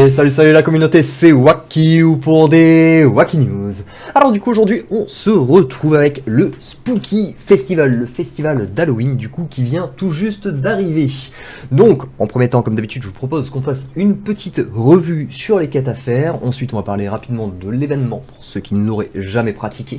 Et salut la communauté, c'est Wacky ou pour des Wacky News. Alors du coup aujourd'hui on se retrouve avec le Spooky Festival, le festival d'Halloween du coup qui vient tout juste d'arriver. Donc en premier temps comme d'habitude je vous propose qu'on fasse une petite revue sur les quêtes à faire, ensuite on va parler rapidement de l'événement pour ceux qui ne l'auraient jamais pratiqué.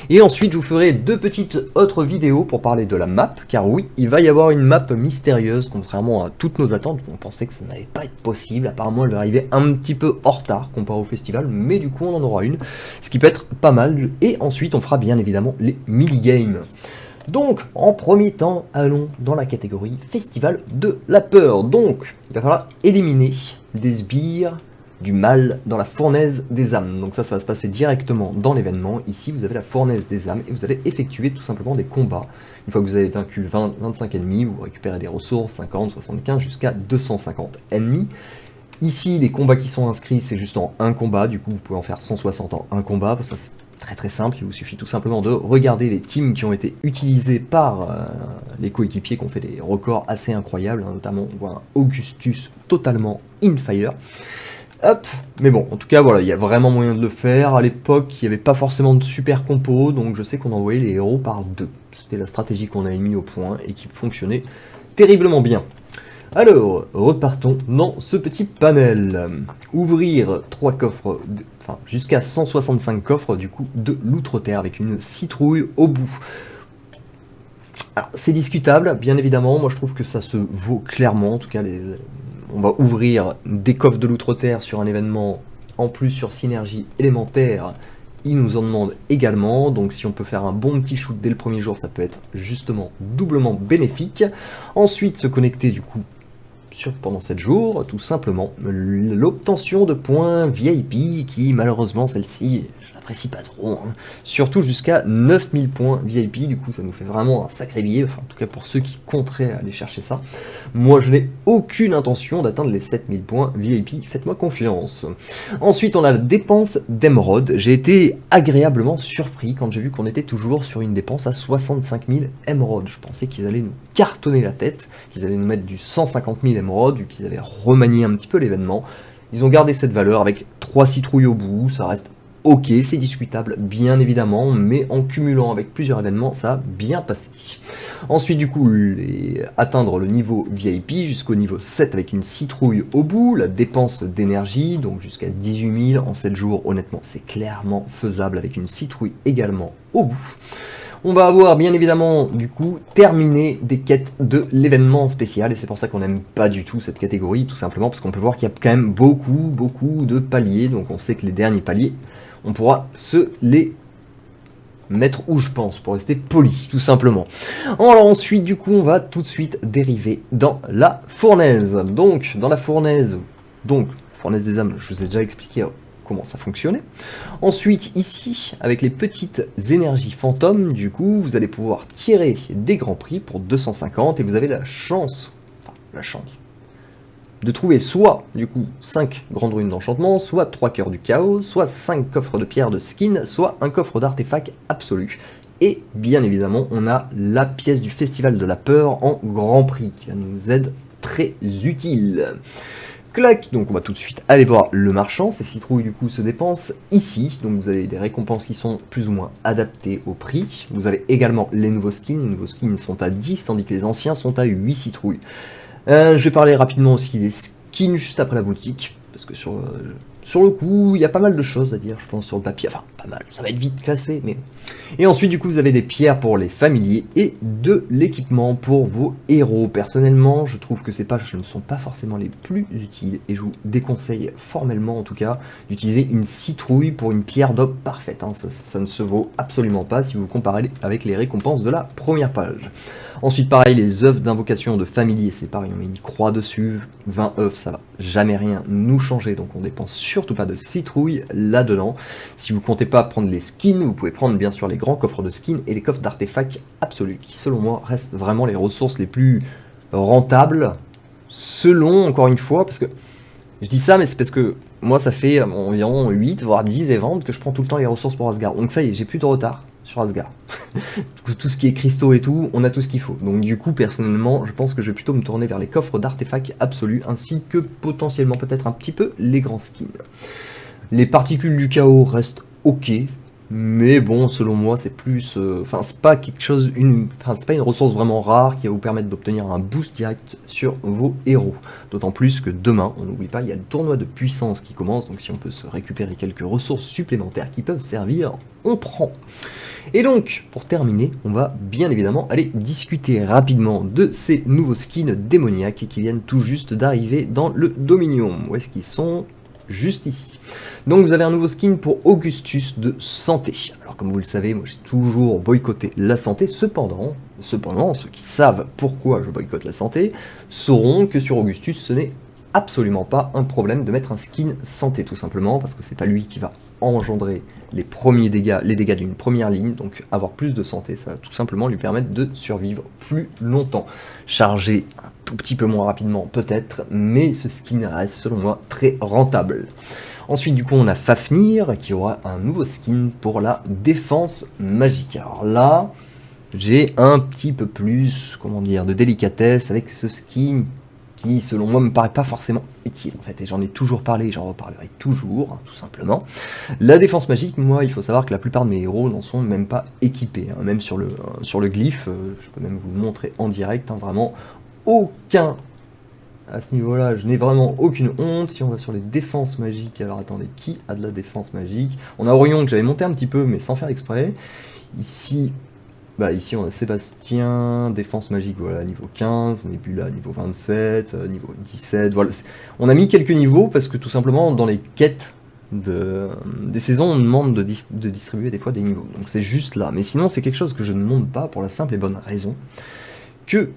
Et ensuite je vous ferai deux petites autres vidéos pour parler de la map, car oui il va y avoir une map mystérieuse contrairement à toutes nos attentes, on pensait que ça n'allait pas être possible, apparemment elle va arriver un petit peu en retard comparé au festival, mais du coup on en aura une, ce qui peut être pas mal, et ensuite on fera bien évidemment les mini-games. Donc, en premier temps, allons dans la catégorie Festival de la peur. Donc, il va falloir éliminer des sbires du mal dans la fournaise des âmes. Donc ça va se passer directement dans l'événement. Ici, vous avez la fournaise des âmes et vous allez effectuer tout simplement des combats. Une fois que vous avez vaincu 25 ennemis, vous récupérez des ressources, 50, 75, jusqu'à 250 ennemis. Ici, les combats qui sont inscrits, c'est juste en un combat. Du coup, vous pouvez en faire 160 en un combat. Ça, c'est très simple. Il vous suffit tout simplement de regarder les teams qui ont été utilisés par les coéquipiers qui ont fait des records assez incroyables. Notamment, on voit un Augustus totalement in fire. Hop, mais bon, en tout cas, voilà, il y a vraiment moyen de le faire. À l'époque, il n'y avait pas forcément de super compos, donc je sais qu'on envoyait les héros par deux. C'était la stratégie qu'on avait mis au point et qui fonctionnait terriblement bien. Alors, repartons dans ce petit panel. Ouvrir 3 coffres, enfin jusqu'à 165 coffres du coup de l'outre-terre avec une citrouille au bout. Alors, c'est discutable, bien évidemment. Moi, je trouve que ça se vaut clairement. En tout cas, on va ouvrir des coffres de l'outre-terre sur un événement, en plus sur synergie élémentaire. Ils nous en demandent également, donc si on peut faire un bon petit shoot dès le premier jour, ça peut être justement doublement bénéfique. Ensuite, se connecter du coup pendant 7 jours, tout simplement l'obtention de points VIP qui malheureusement celle-ci je l'apprécie pas trop, hein. Surtout jusqu'à 9000 points VIP, du coup ça nous fait vraiment un sacré billet, enfin en tout cas pour ceux qui compteraient aller chercher ça. Moi je n'ai aucune intention d'atteindre les 7000 points VIP, faites-moi confiance. Ensuite on a la dépense d'émeraude. J'ai été agréablement surpris quand j'ai vu qu'on était toujours sur une dépense à 65 000 émeraudes. Je pensais qu'ils allaient nous cartonner la tête, qu'ils allaient nous mettre du 150 000 émeraudes, vu qu'ils avaient remanié un petit peu l'événement. Ils ont gardé cette valeur avec 3 citrouilles au bout, ça reste ok, c'est discutable bien évidemment, mais en cumulant avec plusieurs événements, ça a bien passé. Ensuite du coup, atteindre le niveau VIP jusqu'au niveau 7 avec une citrouille au bout, la dépense d'énergie, donc jusqu'à 18 000 en 7 jours, honnêtement c'est clairement faisable avec une citrouille également au bout. On va avoir bien évidemment du coup terminé des quêtes de l'événement spécial, et c'est pour ça qu'on n'aime pas du tout cette catégorie, tout simplement parce qu'on peut voir qu'il y a quand même beaucoup de paliers, donc on sait que les derniers paliers, on pourra se les mettre où je pense, pour rester poli, tout simplement. Alors ensuite du coup on va tout de suite dériver dans la fournaise. Donc dans la fournaise, fournaise des âmes, je vous ai déjà expliqué comment ça fonctionnait. Ensuite, ici, avec les petites énergies fantômes, du coup, vous allez pouvoir tirer des grands prix pour 250 et vous avez la chance de trouver soit, du coup, 5 grandes runes d'enchantement, soit 3 cœurs du chaos, soit 5 coffres de pierre de skin, soit un coffre d'artefact absolu. Et bien évidemment, on a la pièce du festival de la peur en grand prix, qui nous aide très utile. Clac, donc on va tout de suite aller voir le marchand. Ces citrouilles du coup se dépensent ici, donc vous avez des récompenses qui sont plus ou moins adaptées au prix. Vous avez également les nouveaux skins sont à 10 tandis que les anciens sont à 8 citrouilles. Je vais parler rapidement aussi des skins juste après la boutique, parce que sur le coup, il y a pas mal de choses à dire, je pense, sur le papier. Enfin, pas mal, ça va être vite classé, mais... Et ensuite, du coup, vous avez des pierres pour les familiers et de l'équipement pour vos héros. Personnellement, je trouve que ces pages ne sont pas forcément les plus utiles, et je vous déconseille formellement, en tout cas, d'utiliser une citrouille pour une pierre d'op parfaite, hein. Ça ne se vaut absolument pas si vous comparez avec les récompenses de la première page. Ensuite, pareil, les œufs d'invocation de familiers, c'est pareil, on met une croix dessus, 20 œufs, ça va jamais rien nous changer, donc on dépense surtout pas de citrouille là-dedans. Si vous comptez pas prendre les skins, vous pouvez prendre bien sûr les grands coffres de skins et les coffres d'artefacts absolus, qui selon moi restent vraiment les ressources les plus rentables, selon, encore une fois, parce que je dis ça, mais c'est parce que moi ça fait environ 8 voire 10 events que je prends tout le temps les ressources pour Asgard, donc ça y est, j'ai plus de retard. sur Asgard. Tout ce qui est cristaux et tout, on a tout ce qu'il faut. Donc du coup, personnellement, je pense que je vais plutôt me tourner vers les coffres d'artefacts absolus, ainsi que potentiellement peut-être un petit peu les grands skins. Les particules du chaos restent ok, mais bon, selon moi, c'est plus... Enfin, c'est pas quelque chose... c'est pas une ressource vraiment rare qui va vous permettre d'obtenir un boost direct sur vos héros. D'autant plus que demain, on n'oublie pas, il y a le tournoi de puissance qui commence, donc si on peut se récupérer quelques ressources supplémentaires qui peuvent servir, on prend. Et donc, pour terminer, on va bien évidemment aller discuter rapidement de ces nouveaux skins démoniaques qui viennent tout juste d'arriver dans le Dominion. Où est-ce qu'ils sont ? Juste ici. Donc vous avez un nouveau skin pour Augustus de santé. Alors comme vous le savez, moi j'ai toujours boycotté la santé, cependant, ceux qui savent pourquoi je boycotte la santé, sauront que sur Augustus ce n'est absolument pas un problème de mettre un skin santé tout simplement, parce que c'est pas lui qui va engendrer les premiers dégâts, les dégâts d'une première ligne, donc avoir plus de santé, ça va tout simplement lui permettre de survivre plus longtemps. Charger un tout petit peu moins rapidement peut-être, mais ce skin reste selon moi très rentable. Ensuite du coup on a Fafnir qui aura un nouveau skin pour la défense magique. Alors là, j'ai un petit peu plus, comment dire, de délicatesse avec ce skin qui selon moi me paraît pas forcément utile en fait, et j'en ai toujours parlé et j'en reparlerai toujours, hein, tout simplement. La défense magique, moi il faut savoir que la plupart de mes héros n'en sont même pas équipés, hein. Même sur le glyphe, je peux même vous le montrer en direct, hein, vraiment aucun à ce niveau là, je n'ai vraiment aucune honte. Si on va sur les défenses magiques, alors attendez, qui a de la défense magique? On a Orion que j'avais monté un petit peu mais sans faire exprès. Ici on a Sébastien, défense magique, voilà, niveau 15, Nebula, niveau 27, niveau 17, voilà. On a mis quelques niveaux parce que tout simplement, dans les quêtes des saisons, on demande de distribuer des fois des niveaux. Donc c'est juste là. Mais sinon, c'est quelque chose que je ne monte pas pour la simple et bonne raison que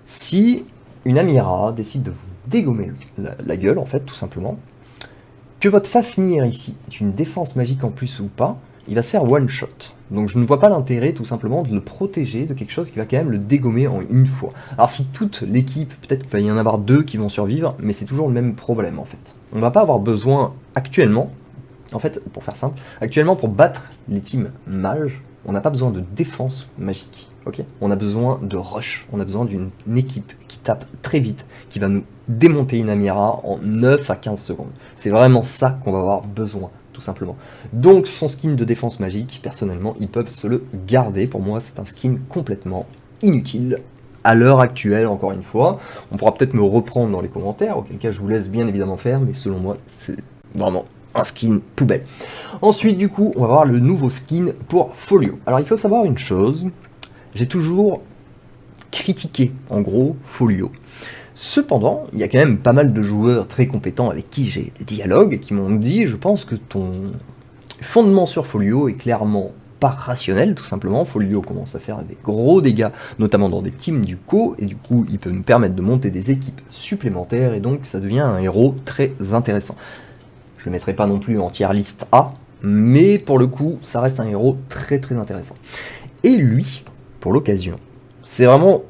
si une Amira décide de vous dégommer la gueule, en fait, tout simplement, que votre Fafnir ici est une défense magique en plus ou pas, il va se faire one shot. Donc je ne vois pas l'intérêt tout simplement de le protéger de quelque chose qui va quand même le dégommer en une fois. Alors si toute l'équipe, peut-être qu'il va y en avoir 2 qui vont survivre, mais c'est toujours le même problème en fait. On va pas avoir besoin actuellement, en fait pour faire simple, actuellement pour battre les teams mages, on n'a pas besoin de défense magique. Ok, on a besoin de rush, on a besoin d'une équipe qui tape très vite, qui va nous démonter une Amira en 9 à 15 secondes. C'est vraiment ça qu'on va avoir besoin, tout simplement. Donc son skin de défense magique, personnellement, ils peuvent se le garder. Pour moi, c'est un skin complètement inutile à l'heure actuelle, encore une fois. On pourra peut-être me reprendre dans les commentaires, auquel cas je vous laisse bien évidemment faire, mais selon moi, c'est vraiment un skin poubelle. Ensuite, du coup, on va voir le nouveau skin pour Folio. Alors, il faut savoir une chose, j'ai toujours critiqué, en gros, Folio. Cependant, il y a quand même pas mal de joueurs très compétents avec qui j'ai des dialogues qui m'ont dit, je pense que ton fondement sur Folio est clairement pas rationnel, tout simplement. Folio commence à faire des gros dégâts, notamment dans des teams du co, et du coup, il peut nous permettre de monter des équipes supplémentaires, et donc ça devient un héros très intéressant. Je ne le mettrai pas non plus en tier list A, mais pour le coup, ça reste un héros très très intéressant. Et lui, pour l'occasion, c'est vraiment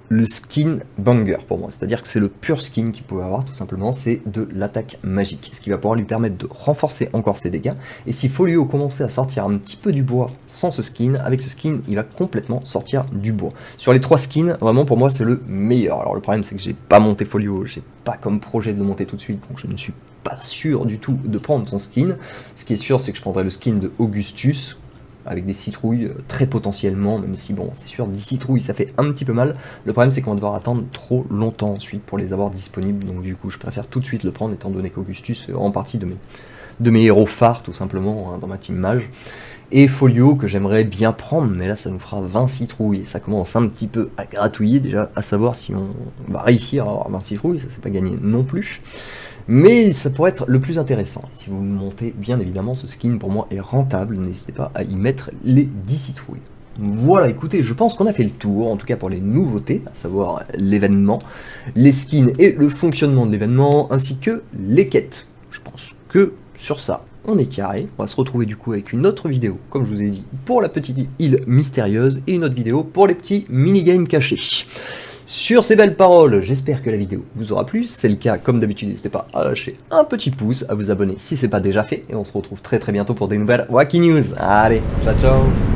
le skin banger pour moi, c'est-à-dire que c'est le pur skin qu'il pouvait avoir, tout simplement, c'est de l'attaque magique, ce qui va pouvoir lui permettre de renforcer encore ses dégâts, et si Folio commençait à sortir un petit peu du bois sans ce skin, avec ce skin, il va complètement sortir du bois. Sur les 3 skins, vraiment pour moi c'est le meilleur. Alors le problème c'est que j'ai pas monté Folio, j'ai pas comme projet de le monter tout de suite, donc je ne suis pas sûr du tout de prendre son skin. Ce qui est sûr, c'est que je prendrai le skin de Augustus, avec des citrouilles très potentiellement, même si bon, c'est sûr, 10 citrouilles ça fait un petit peu mal. Le problème c'est qu'on va devoir attendre trop longtemps ensuite pour les avoir disponibles, donc du coup je préfère tout de suite le prendre, étant donné qu'Augustus fait en partie de mes héros phares tout simplement, hein, dans ma team mage. Et Folio que j'aimerais bien prendre, mais là ça nous fera 20 citrouilles, et ça commence un petit peu à gratouiller déjà, à savoir si on va réussir à avoir 20 citrouilles, ça c'est pas gagné non plus. Mais ça pourrait être le plus intéressant. Si vous montez, bien évidemment, ce skin pour moi est rentable, n'hésitez pas à y mettre les 10 citrouilles. Voilà, écoutez, je pense qu'on a fait le tour, en tout cas pour les nouveautés, à savoir l'événement, les skins et le fonctionnement de l'événement, ainsi que les quêtes. Je pense que sur ça, on est carré. On va se retrouver du coup avec une autre vidéo, comme je vous ai dit, pour la petite île mystérieuse, et une autre vidéo pour les petits minigames cachés. Sur ces belles paroles, j'espère que la vidéo vous aura plu. Si c'est le cas, comme d'habitude, n'hésitez pas à lâcher un petit pouce, à vous abonner si c'est pas déjà fait. Et on se retrouve très bientôt pour des nouvelles Wacky News. Allez, ciao ciao.